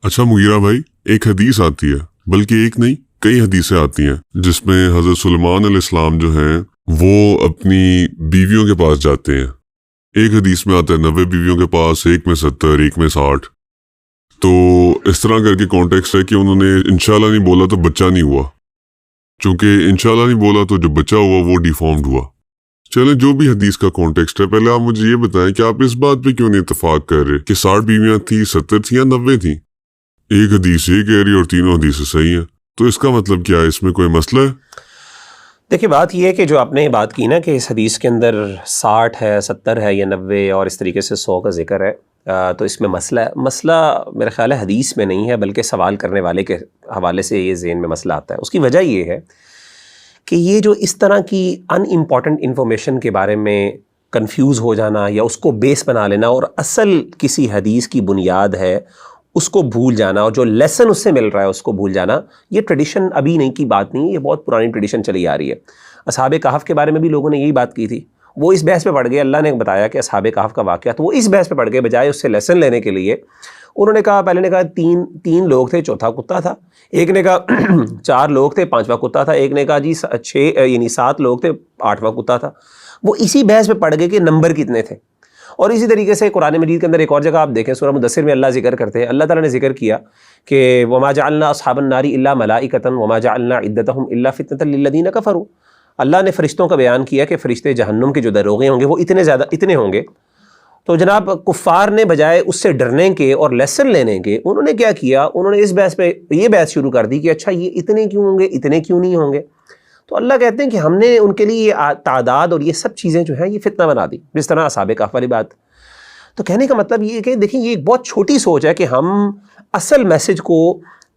اچھا مغیرہ بھائی، ایک حدیث آتی ہے، بلکہ ایک نہیں کئی حدیثیں آتی ہیں جس میں حضرت سلیمان علیہ السلام جو ہیں وہ اپنی بیویوں کے پاس جاتے ہیں۔ ایک حدیث میں آتا ہے 90 بیویوں کے پاس، ایک میں 70، ایک میں 60۔ تو اس طرح کر کے کانٹیکسٹ ہے کہ انہوں نے انشاءاللہ نہیں بولا تو بچہ نہیں ہوا، چونکہ انشاءاللہ نہیں بولا تو جو بچہ ہوا وہ ڈیفارمڈ ہوا۔ چلیں، جو بھی حدیث کا کانٹیکسٹ ہے، پہلے آپ مجھے یہ بتائیں کہ آپ اس بات پہ کیوں نہیں اتفاق کر رہے کہ 60 بیویاں تھیں، 70 تھیں یا 90 تھیں؟ ایک حدیث یہ کہہ رہی اور تینوں حدیثیں صحیح ہیں، تو اس کا مطلب کیا ہے؟ اس میں کوئی مسئلہ ہے؟ دیکھیے، بات یہ ہے کہ جو آپ نے بات کی نا کہ اس حدیث کے اندر 60 ہے، 70 ہے یا 90 اور اس طریقے سے 100 کا ذکر ہے، تو اس میں مسئلہ ہے۔ مسئلہ میرا خیال ہے حدیث میں نہیں ہے، بلکہ سوال کرنے والے کے حوالے سے یہ ذہن میں مسئلہ آتا ہے۔ اس کی وجہ یہ ہے کہ یہ جو اس طرح کی ان امپورٹنٹ انفارمیشن کے بارے میں کنفیوز ہو جانا یا اس کو بیس بنا لینا اور اصل کسی حدیث کی بنیاد ہے اس کو بھول جانا اور جو لیسن اس سے مل رہا ہے اس کو بھول جانا، یہ ٹریڈیشن ابھی نہیں کی بات نہیں، یہ بہت پرانی ٹریڈیشن چلی آ رہی ہے۔ اصحاب کہف کے بارے میں بھی لوگوں نے یہی بات کی تھی، وہ اس بحث پہ پڑ گئے۔ اللہ نے بتایا کہ اصحاب کہف کا واقعہ، تو وہ اس بحث پہ پڑ گئے، بجائے اس سے لیسن لینے کے لیے انہوں نے کہا، پہلے نے کہا تین لوگ تھے، چوتھا کتا تھا، ایک نے کہا 4 لوگ تھے، 5واں کتا تھا، ایک نے کہا جی 7 لوگ تھے، 8واں کتا تھا۔ وہ اسی بحث پہ پڑ گئے کہ نمبر کتنے تھے۔ اور اسی طریقے سے قرآن مجید کے اندر ایک اور جگہ آپ دیکھیں، سورہ مدثر میں اللہ ذکر کرتے ہیں، اللہ تعالیٰ نے ذکر کیا کہ وما جعلنا اصحاب النار الا ملائکۃ وما جعلنا عدتهم الا فتنۃ للذین کفروا۔ اللہ نے فرشتوں کا بیان کیا کہ فرشتے جہنم کے جو دروغے ہوں گے وہ اتنے ہوں گے۔ تو جناب کفار نے بجائے اس سے ڈرنے کے اور لیسن لینے کے، انہوں نے کیا کیا، انہوں نے اس بحث پہ یہ بحث شروع کر دی کہ اچھا یہ اتنے کیوں ہوں گے، اتنے کیوں نہیں ہوں گے۔ تو اللہ کہتے ہیں کہ ہم نے ان کے لیے یہ تعداد اور یہ سب چیزیں جو ہیں یہ فتنہ بنا دی، جس طرح اصحاب کہف والی بات۔ تو کہنے کا مطلب یہ ہے کہ دیکھیں، یہ ایک بہت چھوٹی سوچ ہے کہ ہم اصل میسج کو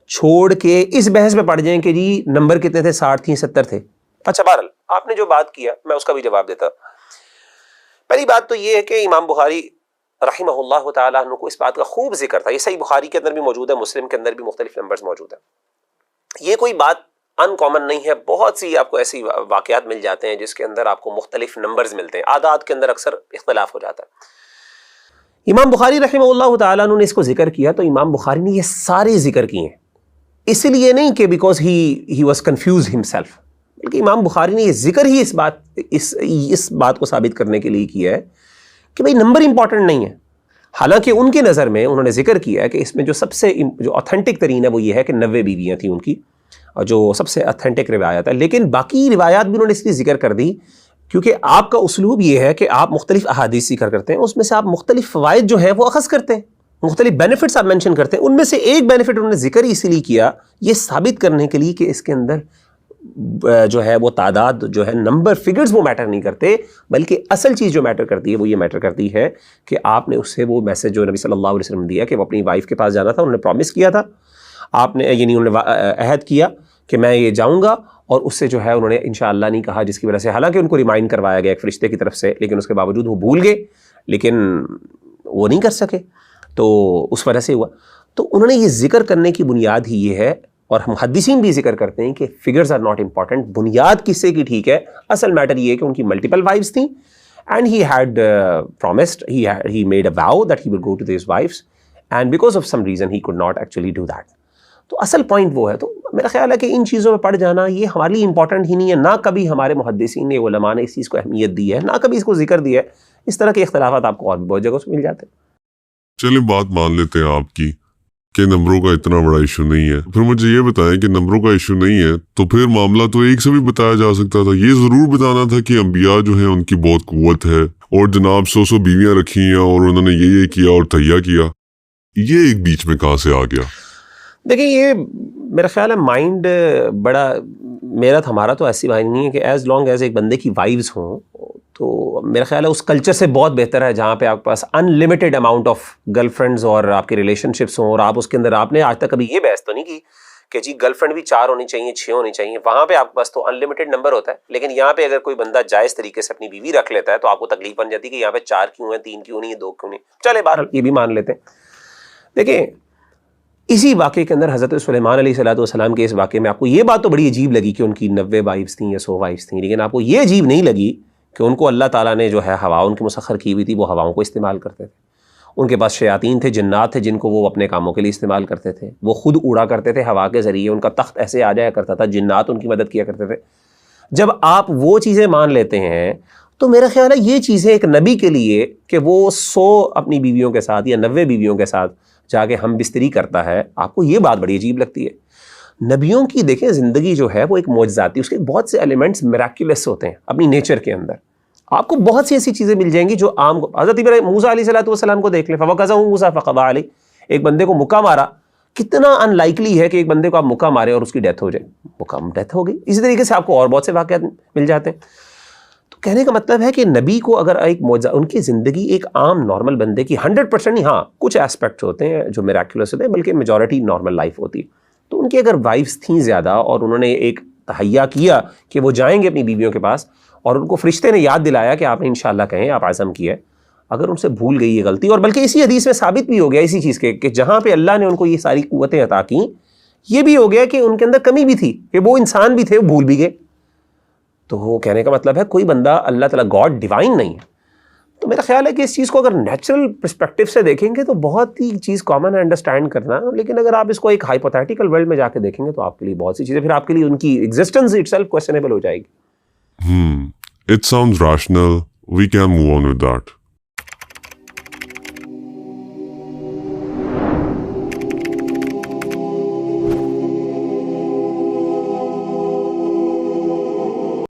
چھوڑ کے اس بحث میں پڑ جائیں کہ جی نمبر کتنے تھے، 60 تھیں، 70 تھے۔ اچھا، بہرحال آپ نے جو بات کیا میں اس کا بھی جواب دیتا۔ پہلی بات تو یہ ہے کہ امام بخاری رحمہ اللہ تعالیٰ عنہ کو اس بات کا خوب ذکر تھا، یہ صحیح بخاری کے اندر بھی موجود ہے، مسلم کے اندر بھی مختلف نمبرز موجود ہیں۔ یہ کوئی بات ان کامن نہیں ہے، بہت سی آپ کو ایسی واقعات مل جاتے ہیں جس کے اندر آپ کو مختلف نمبرز ملتے ہیں، اعداد کے اندر اکثر اختلاف ہو جاتا ہے۔ امام بخاری رحمہ اللہ تعالیٰ عنہ نے اس کو ذکر کیا، تو امام بخاری نے یہ سارے ذکر کیے ہیں، اس لیے نہیں کہ because he was confused himself, بلکہ امام بخاری نے یہ ذکر ہی اس بات کو ثابت کرنے کے لیے کیا ہے کہ بھئی نمبر امپورٹنٹ نہیں ہے۔ حالانکہ ان کے نظر میں انہوں نے ذکر کیا ہے کہ اس میں جو سب سے جو اوتھینٹک ترین ہے وہ یہ ہے کہ 90 بیویاں تھیں ان کی، اور جو سب سے اوتھینٹک روایت ہے۔ لیکن باقی روایات بھی انہوں نے اس لیے ذکر کر دی کیونکہ آپ کا اسلوب یہ ہے کہ آپ مختلف احادیث ذکر کرتے ہیں، اس میں سے آپ مختلف فوائد جو ہیں وہ اخذ کرتے ہیں، مختلف بینیفٹس آپ مینشن کرتے ہیں۔ ان میں سے ایک بینیفٹ انہوں نے ذکر اسی لیے کیا، یہ ثابت کرنے کے لیے کہ اس کے اندر جو ہے وہ تعداد جو ہے، نمبر فگرز وہ میٹر نہیں کرتے، بلکہ اصل چیز جو میٹر کرتی ہے وہ یہ میٹر کرتی ہے کہ آپ نے اس سے وہ میسج جو نبی صلی اللہ علیہ وسلم دیا کہ وہ اپنی وائف کے پاس جانا تھا، انہوں نے پرومس کیا تھا، آپ نے یعنی انہوں نے عہد کیا کہ میں یہ جاؤں گا، اور اس سے جو ہے انہوں نے انشاءاللہ نہیں کہا، جس کی وجہ سے حالانکہ ان کو ریمائنڈ کروایا گیا ایک فرشتے کی طرف سے، لیکن اس کے باوجود وہ بھول گئے، لیکن وہ نہیں کر سکے، تو اس وجہ سے ہوا۔ تو انہوں نے یہ ذکر کرنے کی بنیاد ہی یہ ہے، اور محدثین بھی ذکر کرتے ہیں کہ فگرز آر ناٹ امپورٹنٹ، بنیاد کس سے کی ٹھیک ہے، اصل میٹر یہ ہے کہ ان کی ملٹیپل وائفز تھیں، and he had promised, he made a vow that he will go to these wives, and because of some reason he could not actually do that. تو اصل پوائنٹ وہ ہے۔ تو میرا خیال ہے کہ ان چیزوں میں پڑ جانا یہ ہمارے لیے امپورٹنٹ ہی نہیں ہے، نہ کبھی ہمارے محدثین نے، علماء نے اس چیز کو اہمیت دی ہے، نہ کبھی اس کو ذکر دیا ہے۔ اس طرح کے اختلافات آپ کو اور بھی بہت جگہوں سے مل جاتے ہیں۔ چلیں بات مان لیتے ہیں آپ کی کہ نمبروں کا اتنا بڑا ایشو نہیں ہے، پھر مجھے یہ بتائیں کہ نمبروں کا ایشو نہیں ہے تو پھر معاملہ تو ایک سے بھی بتایا جا سکتا تھا، یہ ضرور بتانا تھا کہ انبیاء جو ہیں ان کی بہت قوت ہے، اور جناب 100 بیویاں رکھی ہیں اور انہوں نے یہ کیا اور تہیا کیا، یہ ایک بیچ میں کہاں سے آ گیا؟ دیکھیں، یہ میرا خیال ہے مائنڈ بڑا، میرا ہمارا تو ایسی مائنڈ نہیں ہے کہ ایز لانگ ایز ایک بندے کی وائفز ہوں، تو میرا خیال ہے اس کلچر سے بہت بہتر ہے جہاں پہ آپ کے پاس unlimited amount of girlfriends اور آپ کے ریلیشن شپس ہوں، اور آپ اس کے اندر، آپ نے آج تک کبھی یہ بحث تو نہیں کی کہ جی گرل فرینڈ بھی 4 ہونی چاہیے، 6 ہونی چاہیے، وہاں پہ آپ کے پاس تو ان لمیٹیڈ نمبر ہوتا ہے۔ لیکن یہاں پہ اگر کوئی بندہ جائز طریقے سے اپنی بیوی رکھ لیتا ہے تو آپ کو تکلیف بن جاتی ہے کہ یہاں پہ 4 کیوں ہیں، 3 کیوں نہیں ہے، 2 کیوں نہیں۔ چلے بہرحال یہ بھی مان لیتے ہیں۔ دیکھیں، اسی واقعے کے اندر حضرت سلیمان علیہ السلام کے اس واقعے میں آپ کو یہ بات تو بڑی عجیب لگی کہ ان کی 90 وائفز تھیں یا 100 وائفز تھیں، لیکن آپ کو یہ عجیب نہیں لگی کہ ان کو اللہ تعالیٰ نے جو ہے ہوا ان کی مسخر کی ہوئی تھی، وہ ہواؤں کو استعمال کرتے تھے، ان کے پاس شیاطین تھے، جنات تھے جن کو وہ اپنے کاموں کے لیے استعمال کرتے تھے، وہ خود اڑا کرتے تھے ہوا کے ذریعے، ان کا تخت ایسے آ جایا کرتا تھا، جنات ان کی مدد کیا کرتے تھے۔ جب آپ وہ چیزیں مان لیتے ہیں تو میرا خیال ہے یہ چیزیں ایک نبی کے لیے کہ وہ 100 اپنی بیویوں کے ساتھ یا 90 بیویوں کے ساتھ جا کے ہم بستری کرتا ہے، آپ کو یہ بات بڑی عجیب لگتی ہے۔ نبیوں کی دیکھیں زندگی جو ہے وہ ایک معجزاتی، اس کے بہت سے ایلیمنٹس میراکولس ہوتے ہیں اپنی نیچر کے اندر۔ آپ کو بہت سی ایسی چیزیں مل جائیں گی جو عام حضرت موسیٰ علیہ السلام کو دیکھ لیں، فَوَقَذَهُ مُوسَىٰ فَقَضَىٰ عَلَيْهِ، ایک بندے کو مکہ مارا، کتنا ان لائکلی ہے کہ ایک بندے کو آپ مکہ مارے اور اس کی ڈیتھ ہو جائے، مکہ ڈیتھ ہو گئی۔ اسی طریقے سے آپ کو اور بہت سے واقعات مل جاتے ہیں۔ تو کہنے کا مطلب ہے کہ نبی کو اگر ایک معجزہ، ان کی زندگی ایک عام نارمل بندے کی 100% نہیں، ہاں کچھ اسپیکٹس ہوتے ہیں جو میراکولس ہوتے ہیں، بلکہ میجورٹی نارمل لائف ہوتی ہے۔ تو ان کی اگر وائفز تھیں زیادہ اور انہوں نے ایک تہیا کیا کہ وہ جائیں گے اپنی بیویوں کے پاس، اور ان کو فرشتے نے یاد دلایا کہ آپ نے انشاءاللہ کہیں، آپ عزم کیا، اگر ان سے بھول گئی یہ غلطی، اور بلکہ اسی حدیث میں ثابت بھی ہو گیا اسی چیز کے کہ جہاں پہ اللہ نے ان کو یہ ساری قوتیں عطا کیں، یہ بھی ہو گیا کہ ان کے اندر کمی بھی تھی، کہ وہ انسان بھی تھے، وہ بھول بھی گئے۔ تو وہ کہنے کا مطلب ہے کوئی بندہ اللہ تعالیٰ گاڈ ڈیوائن نہیں ہے۔ تو میرا خیال ہے کہ اس چیز کو اگر نیچرل پرسپیکٹیو سے دیکھیں گے تو بہت ہی چیز کامن ہے انڈرسٹینڈ کرنا، لیکن اگر آپ اس کو ایک ہائپوتھیٹیکل ورلڈ میں جا کے دیکھیں گے تو آپ کے لیے بہت سی چیزیں، پھر آپ کے لیے ان کی ایگزسٹنس اٹ سیلف کویسچنیبل ہو جائے گی۔ It sounds rational. We can move on with that.